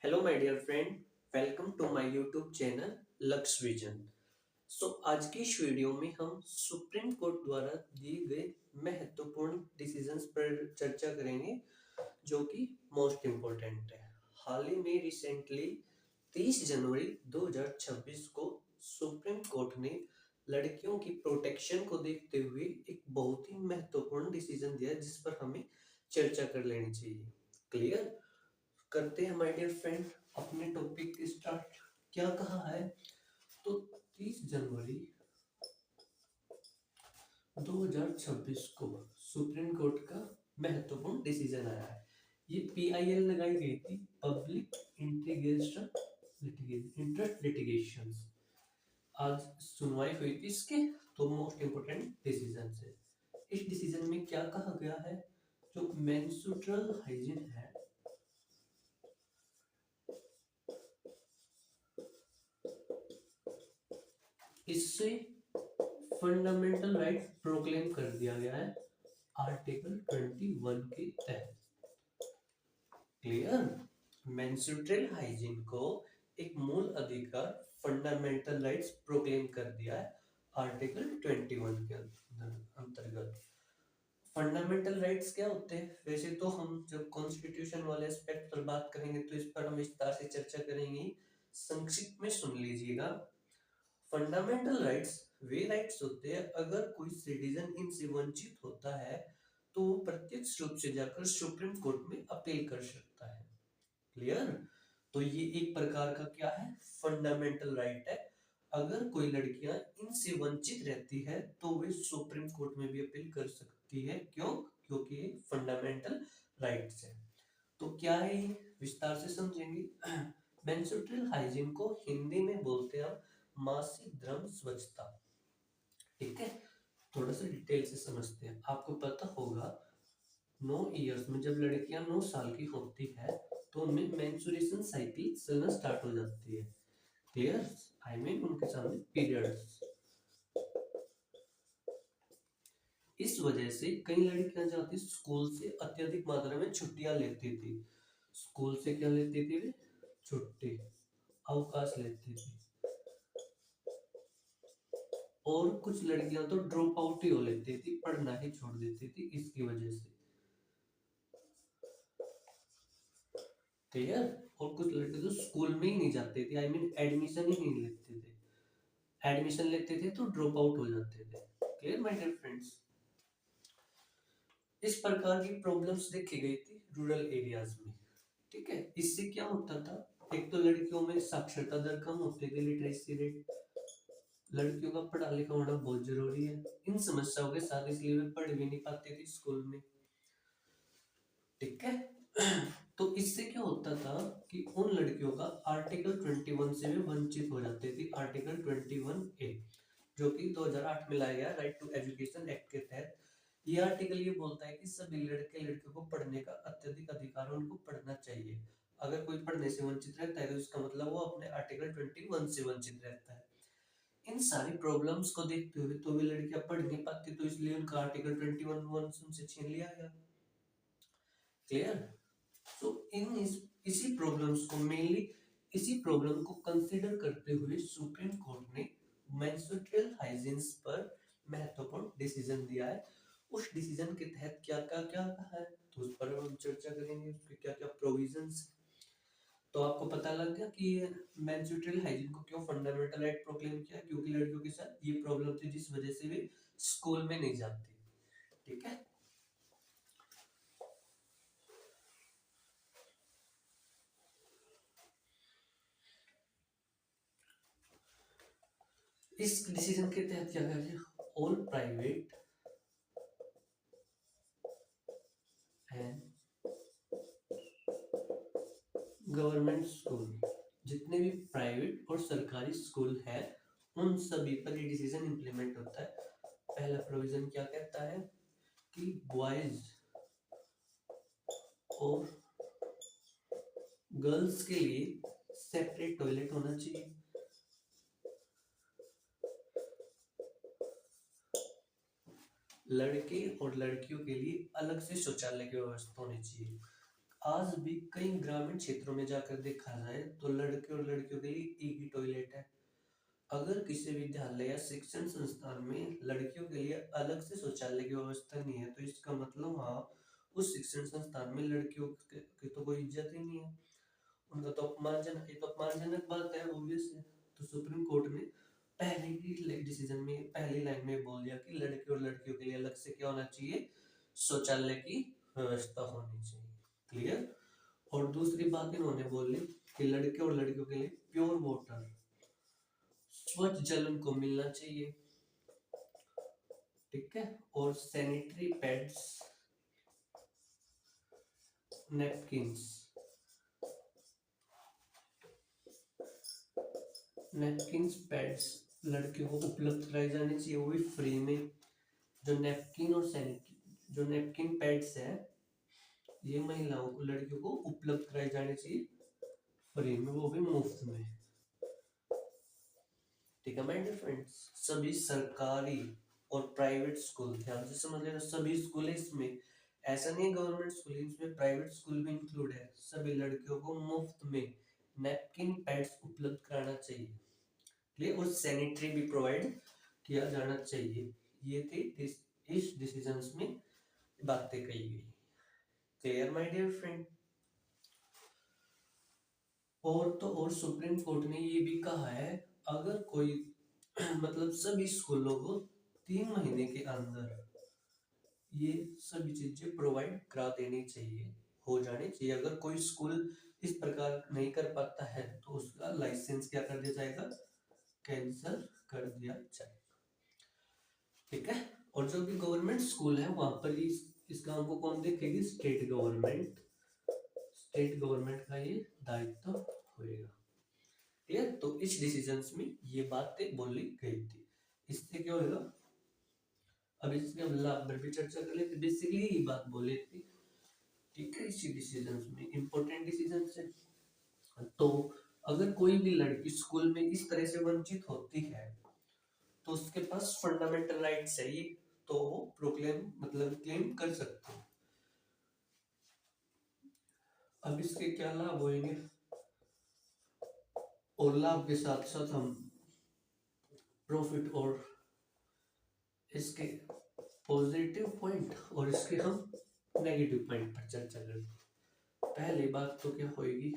Hello my dear friend, welcome to my YouTube channel Lux Vision. आज की इस video में हम सुप्रीम कोर्ट द्वारा दिए गए महत्वपूर्ण डिसीजंस पर चर्चा करेंगे जो कि मोस्ट इम्पोर्टेंट है। हाल ही में रिसेंटली 30 जनवरी 2026 को सुप्रीम कोर्ट ने लड़कियों की प्रोटेक्शन को देखते हुए एक बहुत ही महत्वपूर्ण डिसीजन दिया जिस पर हमें चर्चा कर लेनी चाहिए। क्लियर करते हैं माय डियर फ्रेंड अपने टॉपिक की स्टार्ट। क्या कहा है? तो 30 जनवरी 2026 को सुप्रीम कोर्ट का महत्वपूर्ण डिसीजन आया है। ये पीआईएल लगाई गई थी, पब्लिक इंटीग्रेशन इंटरेस्ट लिटिगेशन। आज सुनवाई हुई थी इसके, तो मोस्ट इंपोर्टेंट डिसीजन है। इस डिसीजन में क्या कहा गया है? जो मेंस्ट्रुअल हाइजीन है, इससे फंडामेंटल राइट प्रोक्लेम कर दिया गया है आर्टिकल 21 के तहत। क्लियर? मेंस्ट्रुअल हाइजीन को एक मूल अधिकार फंडामेंटल राइट्स प्रोक्लेम कर दिया है आर्टिकल 21 के अंतर्गत। फंडामेंटल राइट्स क्या होते हैं? वैसे तो हम जब कॉन्स्टिट्यूशन वाले एस्पेक्ट पर बात करेंगे तो इस पर हम विस्तार से चर्चा करेंगे। संक्षिप्त में सुन लीजिएगा। फंडामेंटल राइट्स वे राइट्स होते हैं अगर कोई सिटीजन इनसे वंचित होता है तो वो प्रत्यक्ष रूप से जाकर सुप्रीम कोर्ट में अपील कर सकता है। क्लियर? तो ये एक प्रकार का क्या है? फंडामेंटल राइट है। अगर कोई लड़कियां इनसे वंचित रहती है तो वे सुप्रीम कोर्ट में भी अपील कर सकती है। क्यों? क्योंकि ये फंडामेंटल राइट्स है। तो क्या है ये? विस्तार से समझेंगे। मेंस्ट्रुअल हाइजीन को हिंदी में बोलते हैं मासिक धर्म स्वच्छता। ठीक है, थोड़ा सा डिटेल से समझते हैं। आपको पता होगा 9 इयर्स में जब लड़कियां 9 साल की होती है तो उनमें मेंस्ट्रुएशन साइकिल चलना स्टार्ट हो जाती है। क्लियर? आई मीन उनके सामने पीरियड्स। इस वजह से कई लड़कियां जाती स्कूल से अत्यधिक मात्रा में छुट्टियां लेती थी। स्कूल से क्या लेती थी वे? छुट्टी, अवकाश लेती थी। और कुछ लड़कियां तो ड्रॉप आउट ही हो लेती थी, पढ़ना ही छोड़ देती थी इसकी वजह से। क्लियर? और कुछ लड़के तो स्कूल में ही नहीं जाते थे, आई मीन एडमिशन ही नहीं लेते थे। एडमिशन लेते थे तो ड्रॉप आउट हो जाते थे। Clear my dear friends? इस प्रकार की प्रॉब्लम्स देखी गई थी रूरल एरियाज में। ठीक है, इससे क्या होता था? एक तो लड़कियों में साक्षरता दर कम होती थी, लिटरेसी रेट। लड़कियों का पढ़ा लिखा होना बहुत जरूरी है। इन समस्याओं के साथ इसलिए वे पढ़ भी नहीं पाती थी स्कूल में। ठीक है। तो इससे क्या होता था कि उन लड़कियों का आर्टिकल 21 से भी वंचित हो जाते थे। आर्टिकल 21A जो कि 2008 में लाया गया राइट टू एजुकेशन एक्ट के तहत। ये आर्टिकल ये बोलता है कि सभी लड़के लड़कियों को पढ़ने का अत्यधिक अधिकार है, उनको पढ़ना चाहिए। अगर कोई पढ़ने से वंचित रहता है तो इसका मतलब वो अपने आर्टिकल 21 से वंचित रहता है। इन सारी प्रॉब्लम्स को देखते हुए तो वे लड़कियां पढ़ नहीं पाती, तो इसलिए उनका आर्टिकल 21 उनसे छीन लिया गया। क्लियर? तो इसी प्रॉब्लम्स को मेनली इसी प्रॉब्लम को कंसीडर करते हुए सुप्रीम कोर्ट ने मेंस्ट्रुअल हाइजीन पर महत्वपूर्ण डिसीजन दिया है। उस डिसीजन के तहत क्या क्या क्या कहा है तो उस पर हम चर्चा करेंगे, उसके क्या क्या प्रोविजंस। तो आपको पता लग गया कि मेंस्ट्रुअल हाइजीन को क्यों फंडामेंटल राइट प्रोक्लेम किया, क्योंकि लड़कियों के साथ ये प्रॉब्लम थी जिस वजह से वे स्कूल में नहीं जाती। ठीक है। इस डिसीजन के तहत क्या कहा? All private and government school, जितने भी प्राइवेट और सरकारी स्कूल है उन सभी पर ये डिसीजन इंप्लीमेंट होता है। पहला प्रोविजन क्या कहता है कि बॉयज और गर्ल्स के लिए सेपरेट टॉयलेट होना चाहिए। लड़के और लड़कियों के लिए अलग से शौचालय की व्यवस्था होनी चाहिए। आज भी कई ग्रामीण क्षेत्रों में जाकर देखा जाए तो लड़के और लड़कियों के लिए एक ही टॉयलेट है। अगर किसी विद्यालय या शिक्षण संस्थान में लड़कियों के लिए अलग से शौचालय की व्यवस्था नहीं है तो इसका मतलब हाँ, उस शिक्षण संस्थान में लड़कियों की तो कोई इज्जत ही नहीं है। उनका तो अपमानजनक, ये तो अपमानजनक बात है, ऑब्वियस है। तो सुप्रीम कोर्ट ने पहले ही डिसीजन में पहली लाइन में बोल दिया कि लड़के और लड़कियों के लिए अलग से क्या होना चाहिए, शौचालय की व्यवस्था होनी चाहिए। क्लियर। और दूसरी बात इन्होंने बोली कि लड़के और लड़कियों के लिए प्योर वाटर, स्वच्छ जल उनको मिलना चाहिए। ठीक है। और sanitary pads, napkins, napkins pads लड़कियों को उपलब्ध कराई जानी चाहिए, वो भी फ्री में। जो नैपकिन और सैनिटरी जो नैपकिन पैड्स है, ये महिलाओं को लड़कियों को उपलब्ध कराई जानी चाहिए फ्री में, वो भी मुफ्त में। ठीक है माय डियर फ्रेंड्स। सभी सरकारी और प्राइवेट स्कूल, ध्यान से समझ लेना, सभी स्कूल है इसमें, ऐसा नहीं गवर्नमेंट स्कूल, इसमें प्राइवेट स्कूल भी इंक्लूड है। सभी लड़कियों को मुफ्त में नैपकिन पैड्स उपलब्ध कराना चाहिए। क्लियर। और सैनिटरी भी प्रोवाइड किया जाना चाहिए। ये थी इस डिसीजंस में बातें कही गई। Clear my dear friend. और तो और सुप्रीम कोर्ट ने ये भी कहा है, अगर कोई मतलब सभी स्कूलों को 3 महीने के अंदर ये सभी चीजें प्रोवाइड करा देनी चाहिए, हो जानी चाहिए। अगर कोई स्कूल इस प्रकार नहीं कर पाता है तो उसका लाइसेंस क्या कर दिया जाएगा, कैंसिल कर दिया जाएगा। ठीक है। और जो भी गवर्नमेंट स्कूल है वहां पर इस काम को कौन देखेगी, स्टेट गवर्नमेंट। स्टेट गवर्नमेंट का ये दायित्व होएगा। क्लियर। तो इस डिसीजंस में ये बातें बोली गई थी। इससे क्या होगा, अब इसके हम लाभ पर भी चर्चा कर लेते। बेसिकली ये बात बोली थी। ठीक है। इसी डिसीजंस में इंपॉर्टेंट डिसीजन है। तो अगर कोई भी लड़की स्कूल में इस तरह से वंचित होती है तो उसके पास फंडामेंटल राइट्स है ये, तो वो प्रोक्लेम मतलब क्लेम कर सकते हैं। अब इसके क्या लाभ होंगे, और लाभ के साथ साथ हम प्रॉफिट और इसके पॉजिटिव पॉइंट और इसके हम नेगेटिव पॉइंट पर चर्चा करते हैं। पहली बात तो क्या होगी,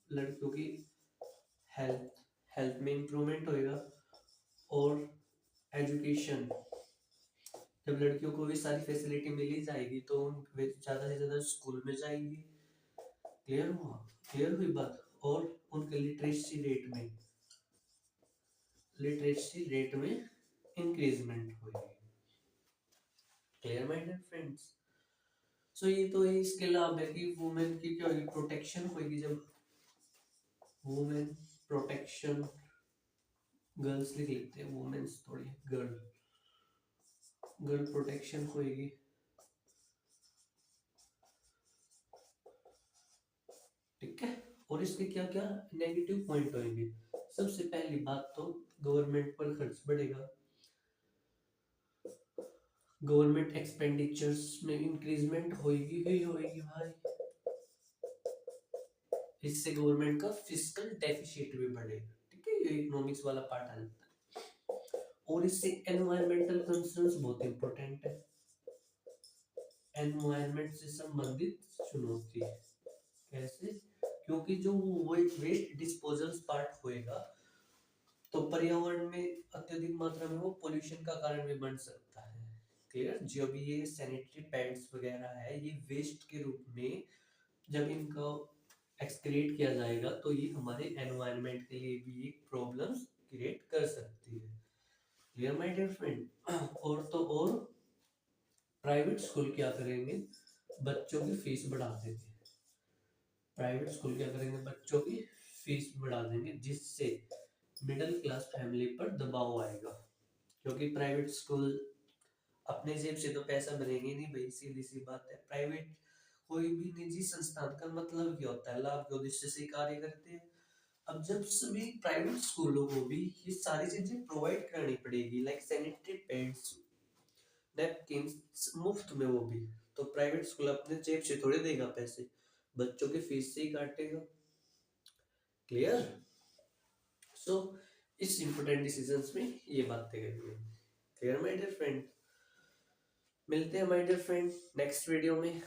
लड़कियों की हेल्थ हेल्थ में इंप्रूवमेंट होएगा। और एजुकेशन, जब लड़कियों को भी सारी फैसिलिटी मिली जाएगी तो वे ज्यादा से ज्यादा स्कूल में जाएंगी। क्लियर हुआ, क्लियर हुई बात। और उनके लिटरेसी रेट में इंक्रीजमेंट होगी। Clear my dear friends. So ये तो है, इसके लाभ है कि वुमेन की क्या होगी, प्रोटेक्शन होगी। जब वुमेन प्रोटेक्शन, गर्ल्स लिख लेते हैं, वुमेन्स थोड़ी, गर्ल गर्ल प्रोटेक्शन होगी। ठीक है। और इसके क्या क्या नेगेटिव पॉइंट होंगे। सबसे पहली बात तो गवर्नमेंट पर खर्च बढ़ेगा, गवर्नमेंट एक्सपेंडिचर्स में इंक्रीजमेंट होगी ही होगी भाई। इससे गवर्नमेंट का फिस्कल डेफिसिट भी बढ़ेगा। ठीक है, ये इकोनॉमिक्स वाला पार्ट आ जाता है। और इससे एनवायरमेंटल कंसर्न्स बहुत इंपॉर्टेंट है, एनवायरमेंट से संबंधित चुनौती है। कैसे, क्योंकि जो वेस्ट डिस्पोजल पार्ट होएगा तो पर्यावरण में अत्यधिक मात्रा में वो पोल्यूशन का कारण भी बन सकता है। क्लियर। जो भी ये सैनिटरी पैड्स वगैरह है, ये वेस्ट के रूप में जब इनको एक्सक्रीट किया जाएगा तो ये हमारे एनवायरनमेंट के लिए भी एक प्रॉब्लम क्रिएट कर सकती है। Clear my dear friend. और तो और प्राइवेट स्कूल क्या करेंगे, बच्चों की फीस बढ़ा देंगे। प्राइवेट स्कूल क्या करेंगे, बच्चों की फीस बढ़ा देंगे, जिससे मिडिल क्लास फैमिली पर दबाव आएगा। क्योंकि प्राइवेट स्कूल अपने जेब से तो पैसा भरेंगे नहीं भाई, सीधी सी बात है। प्राइवेट कोई भी निजी संस्थान का मतलब क्या होता है, लाभ के उद्देश्य से कार्य करते हैं। अब जब सभी प्राइवेट स्कूलों को भी ये सारी चीजें प्रोवाइड करनी पड़ेगी, लाइक सैनिटरी पैड्स, नैपकिन मुफ्त में, वो भी तो प्राइवेट स्कूल अपने जेब से थोड़े देगा पैसे, बच्चों की फीस से ही काटेगा। क्लियर? सो इस इंपोर्टेंट डिसीजंस में ये बातें करनी है। Clear my dear friend? मिलते हैं my dear friend next video में।